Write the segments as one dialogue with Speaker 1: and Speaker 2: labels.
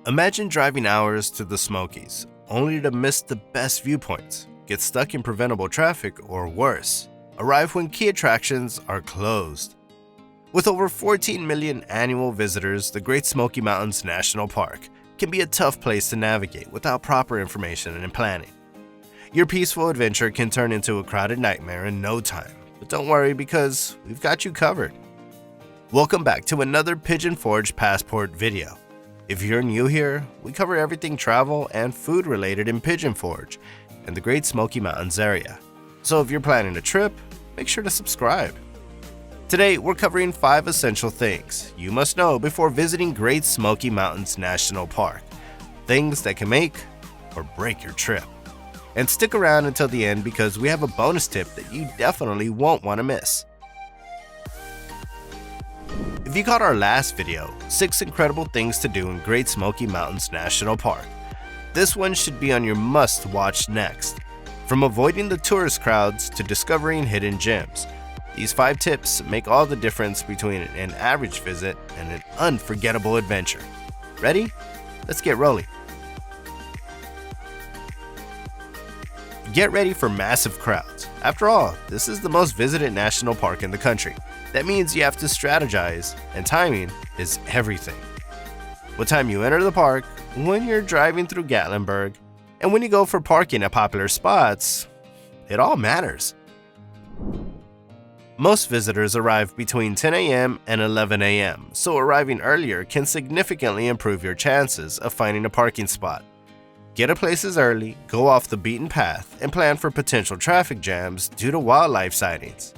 Speaker 1: Imagine driving hours to the Smokies, only to miss the best viewpoints, get stuck in preventable traffic, or worse, arrive when key attractions are closed. With over 14 million annual visitors, the Great Smoky Mountains National Park can be a tough place to navigate without proper information and planning. Your peaceful adventure can turn into a crowded nightmare in no time, but don't worry because we've got you covered. Welcome back to another Pigeon Forge Passport video. If you're new here, we cover everything travel and food related in Pigeon Forge and the Great Smoky Mountains area. So if you're planning a trip, make sure to subscribe. Today, we're covering 5 essential things you must know before visiting Great Smoky Mountains National Park. Things that can make or break your trip. And stick around until the end because we have a bonus tip that you definitely won't want to miss. If you caught our last video, 6 incredible things to do in Great Smoky Mountains National Park, this one should be on your must-watch next. From avoiding the tourist crowds to discovering hidden gems, these 5 tips make all the difference between an average visit and an unforgettable adventure. Ready? Let's get rolling. Get ready for massive crowds. After all, this is the most visited national park in the country. That means you have to strategize, and timing is everything. What time you enter the park, when you're driving through Gatlinburg, and when you go for parking at popular spots, it all matters. Most visitors arrive between 10 a.m. and 11 a.m., so arriving earlier can significantly improve your chances of finding a parking spot. Get to places early, go off the beaten path, and plan for potential traffic jams due to wildlife sightings.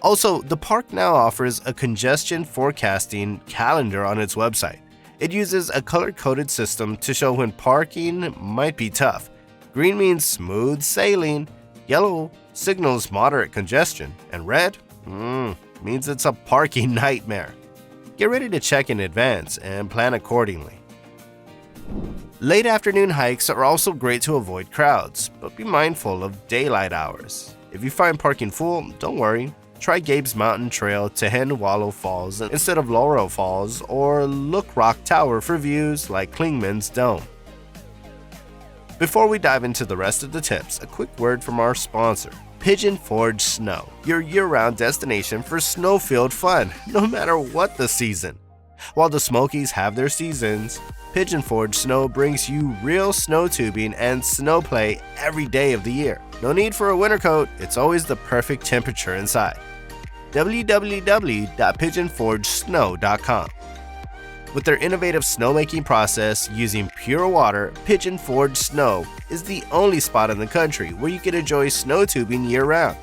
Speaker 1: Also, the park now offers a congestion forecasting calendar on its website. It uses a color-coded system to show when parking might be tough. Green means smooth sailing, yellow signals moderate congestion, and red means it's a parking nightmare. Get ready to check in advance and plan accordingly. Late afternoon hikes are also great to avoid crowds, but be mindful of daylight hours. If you find parking full, don't worry. Try Gabe's Mountain Trail to Hen Wallow Falls instead of Laurel Falls, or Look Rock Tower for views like Klingman's Dome. Before we dive into the rest of the tips, a quick word from our sponsor, Pigeon Forge Snow, your year-round destination for snow-filled fun, no matter what the season. While the Smokies have their seasons, Pigeon Forge Snow brings you real snow tubing and snow play every day of the year. No need for a winter coat, it's always the perfect temperature inside. www.pigeonforgesnow.com. With their innovative snowmaking process using pure water, Pigeon Forge Snow is the only spot in the country where you can enjoy snow tubing year-round.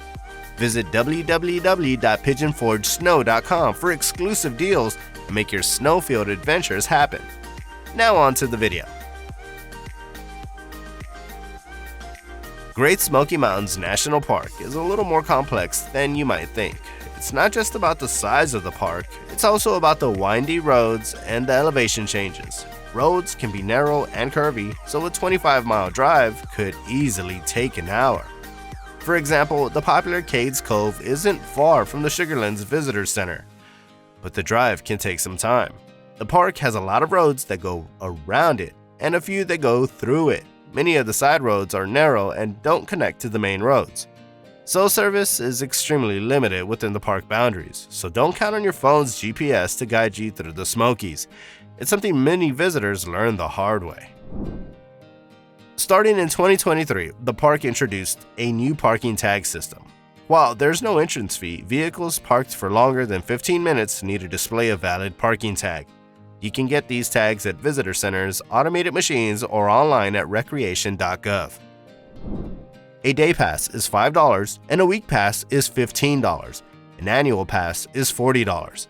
Speaker 1: Visit www.pigeonforgesnow.com for exclusive deals and make your snow-filled adventures happen. Now on to the video. Great Smoky Mountains National Park is a little more complex than you might think. It's not just about the size of the park, it's also about the windy roads and the elevation changes. Roads can be narrow and curvy, so a 25-mile drive could easily take an hour. For example, the popular Cades Cove isn't far from the Sugarlands Visitor Center, but the drive can take some time. The park has a lot of roads that go around it and a few that go through it. Many of the side roads are narrow and don't connect to the main roads. Cell service is extremely limited within the park boundaries, so don't count on your phone's GPS to guide you through the Smokies. It's something many visitors learn the hard way. Starting in 2023, the park introduced a new parking tag system. While there's no entrance fee, vehicles parked for longer than 15 minutes need to display a valid parking tag. You can get these tags at visitor centers, automated machines, or online at recreation.gov. A day pass is $5 and a week pass is $15. An annual pass is $40.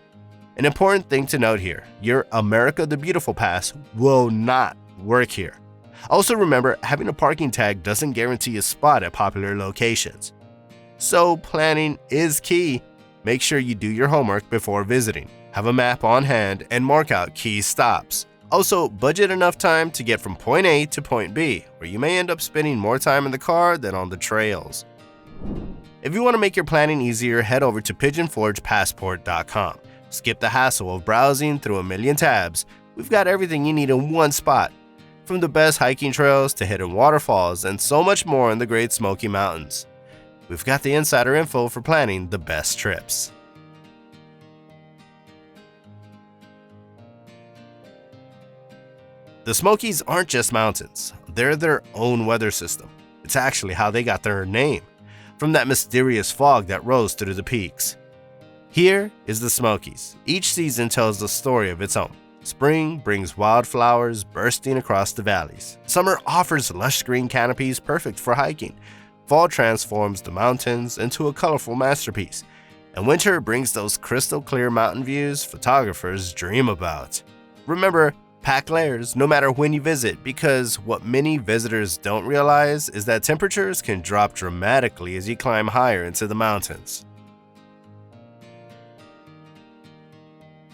Speaker 1: An important thing to note here, your America the Beautiful pass will not work here. Also remember, having a parking tag doesn't guarantee a spot at popular locations. So planning is key. Make sure you do your homework before visiting. Have a map on hand and mark out key stops. Also, budget enough time to get from point A to point B, or you may end up spending more time in the car than on the trails. If you want to make your planning easier, head over to pigeonforgepassport.com. Skip the hassle of browsing through a million tabs. We've got everything you need in one spot, from the best hiking trails to hidden waterfalls and so much more in the Great Smoky Mountains. We've got the insider info for planning the best trips. The Smokies aren't just mountains, they're their own weather system. It's actually how they got their name, from that mysterious fog that rose through the peaks. Here is the Smokies. Each season tells a story of its own. Spring brings wildflowers bursting across the valleys. Summer offers lush green canopies perfect for hiking. Fall transforms the mountains into a colorful masterpiece. And winter brings those crystal clear mountain views photographers dream about. Remember, pack layers no matter when you visit, because what many visitors don't realize is that temperatures can drop dramatically as you climb higher into the mountains.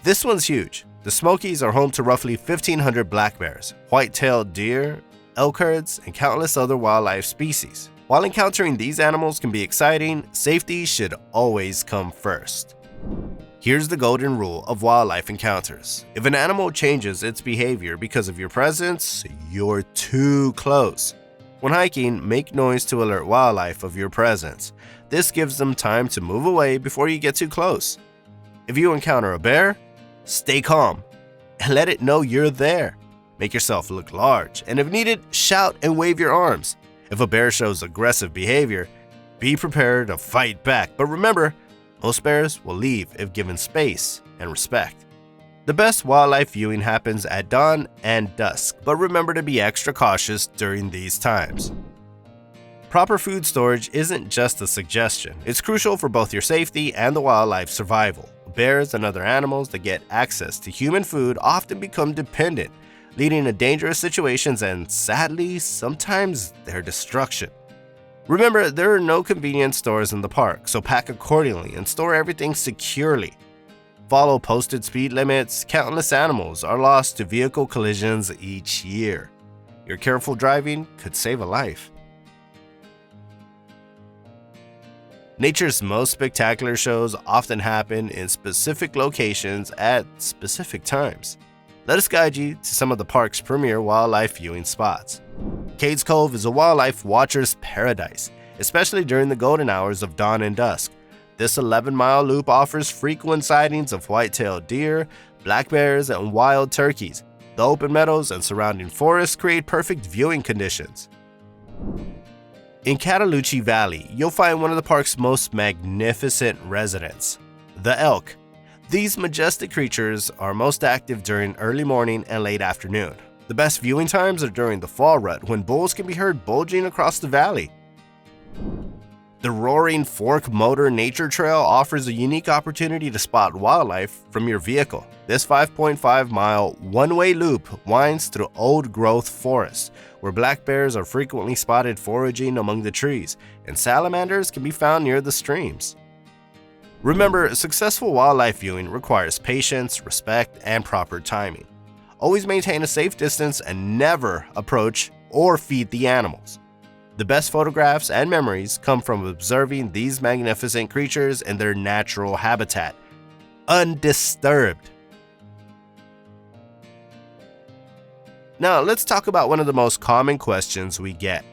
Speaker 1: This one's huge. The Smokies are home to roughly 1,500 black bears, white-tailed deer, elk herds, and countless other wildlife species. While encountering these animals can be exciting, safety should always come first. Here's the golden rule of wildlife encounters. If an animal changes its behavior because of your presence, you're too close. When hiking, make noise to alert wildlife of your presence. This gives them time to move away before you get too close. If you encounter a bear, stay calm and let it know you're there. Make yourself look large, and if needed, shout and wave your arms. If a bear shows aggressive behavior, be prepared to fight back. But remember, most bears will leave if given space and respect. The best wildlife viewing happens at dawn and dusk, but remember to be extra cautious during these times. Proper food storage isn't just a suggestion. It's crucial for both your safety and the wildlife's survival. Bears and other animals that get access to human food often become dependent, leading to dangerous situations and, sadly, sometimes their destruction. Remember, there are no convenience stores in the park, so pack accordingly and store everything securely. Follow posted speed limits. Countless animals are lost to vehicle collisions each year. Your careful driving could save a life. Nature's most spectacular shows often happen in specific locations at specific times. Let us guide you to some of the park's premier wildlife viewing spots. Cades Cove is a wildlife watcher's paradise, especially during the golden hours of dawn and dusk. This 11-mile loop offers frequent sightings of white-tailed deer, black bears, and wild turkeys. The open meadows and surrounding forests create perfect viewing conditions. In Cataloochee Valley, you'll find one of the park's most magnificent residents, the elk. These majestic creatures are most active during early morning and late afternoon. The best viewing times are during the fall rut, when bulls can be heard bulging across the valley. The Roaring Fork Motor Nature Trail offers a unique opportunity to spot wildlife from your vehicle. This 5.5-mile one-way loop winds through old-growth forests, where black bears are frequently spotted foraging among the trees, and salamanders can be found near the streams. Remember, successful wildlife viewing requires patience, respect, and proper timing. Always maintain a safe distance and never approach or feed the animals. The best photographs and memories come from observing these magnificent creatures in their natural habitat, undisturbed. Now, let's talk about one of the most common questions we get: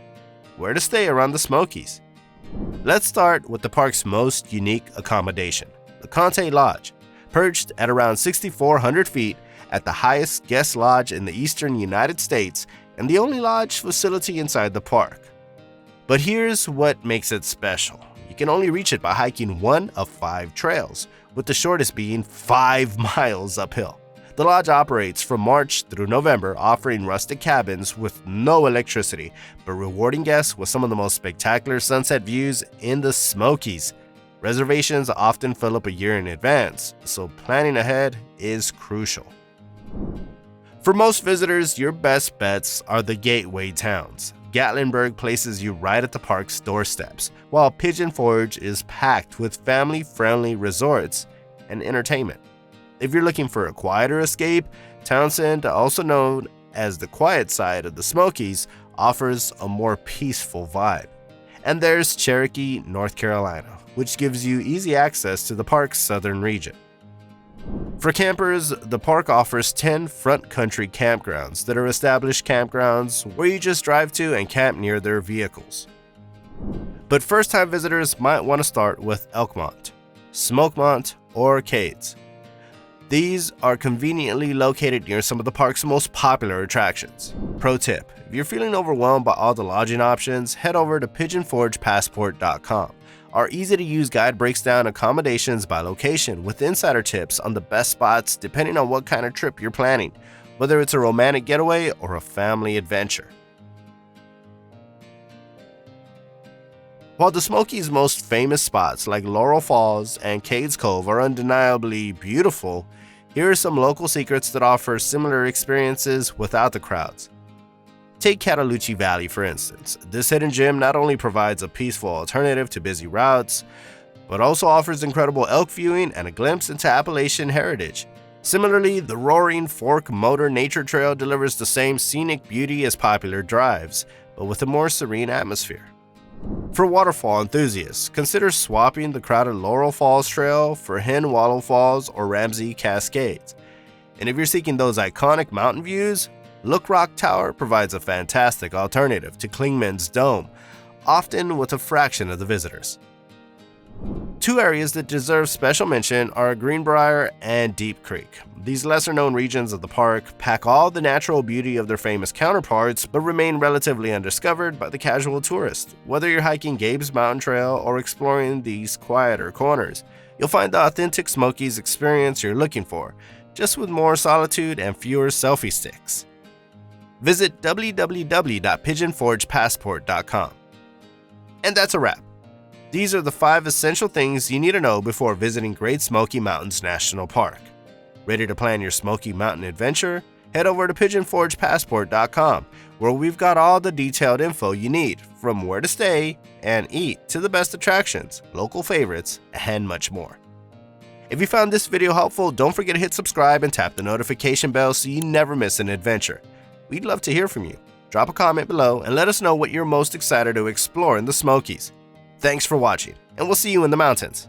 Speaker 1: where to stay around the Smokies? Let's start with the park's most unique accommodation, the Conte Lodge. Perched at around 6,400 feet at the highest guest lodge in the eastern United States and the only lodge facility inside the park. But here's what makes it special. You can only reach it by hiking one of 5 trails, with the shortest being 5 miles uphill. The lodge operates from March through November, offering rustic cabins with no electricity, but rewarding guests with some of the most spectacular sunset views in the Smokies. Reservations often fill up a year in advance, so planning ahead is crucial. For most visitors, your best bets are the gateway towns. Gatlinburg places you right at the park's doorsteps, while Pigeon Forge is packed with family-friendly resorts and entertainment. If you're looking for a quieter escape, Townsend, also known as the quiet side of the Smokies, offers a more peaceful vibe. And there's Cherokee, North Carolina, which gives you easy access to the park's southern region. For campers, the park offers 10 front country campgrounds that are established campgrounds where you just drive to and camp near their vehicles. But first-time visitors might want to start with Elkmont, Smokemont, or Cades. These are conveniently located near some of the park's most popular attractions. Pro tip: if you're feeling overwhelmed by all the lodging options, head over to pigeonforgepassport.com. Our easy-to-use guide breaks down accommodations by location with insider tips on the best spots depending on what kind of trip you're planning, whether it's a romantic getaway or a family adventure. While the Smokies' most famous spots like Laurel Falls and Cades Cove are undeniably beautiful, here are some local secrets that offer similar experiences without the crowds. Take Cataloochee Valley for instance. This hidden gem not only provides a peaceful alternative to busy routes, but also offers incredible elk viewing and a glimpse into Appalachian heritage. Similarly, the Roaring Fork Motor Nature Trail delivers the same scenic beauty as popular drives, but with a more serene atmosphere. For waterfall enthusiasts, consider swapping the crowded Laurel Falls Trail for Hen Wallow Falls or Ramsey Cascades. And if you're seeking those iconic mountain views, Look Rock Tower provides a fantastic alternative to Clingman's Dome, often with a fraction of the visitors. Two areas that deserve special mention are Greenbrier and Deep Creek. These lesser-known regions of the park pack all the natural beauty of their famous counterparts, but remain relatively undiscovered by the casual tourist. Whether you're hiking Gabe's Mountain Trail or exploring these quieter corners, you'll find the authentic Smokies experience you're looking for, just with more solitude and fewer selfie sticks. Visit www.pigeonforgepassport.com. And that's a wrap. These are the 5 essential things you need to know before visiting Great Smoky Mountains National Park. Ready to plan your Smoky Mountain adventure? Head over to pigeonforgepassport.com, where we've got all the detailed info you need, from where to stay and eat to the best attractions, local favorites, and much more. If you found this video helpful, don't forget to hit subscribe and tap the notification bell so you never miss an adventure. We'd love to hear from you. Drop a comment below and let us know what you're most excited to explore in the Smokies. Thanks for watching, and we'll see you in the mountains.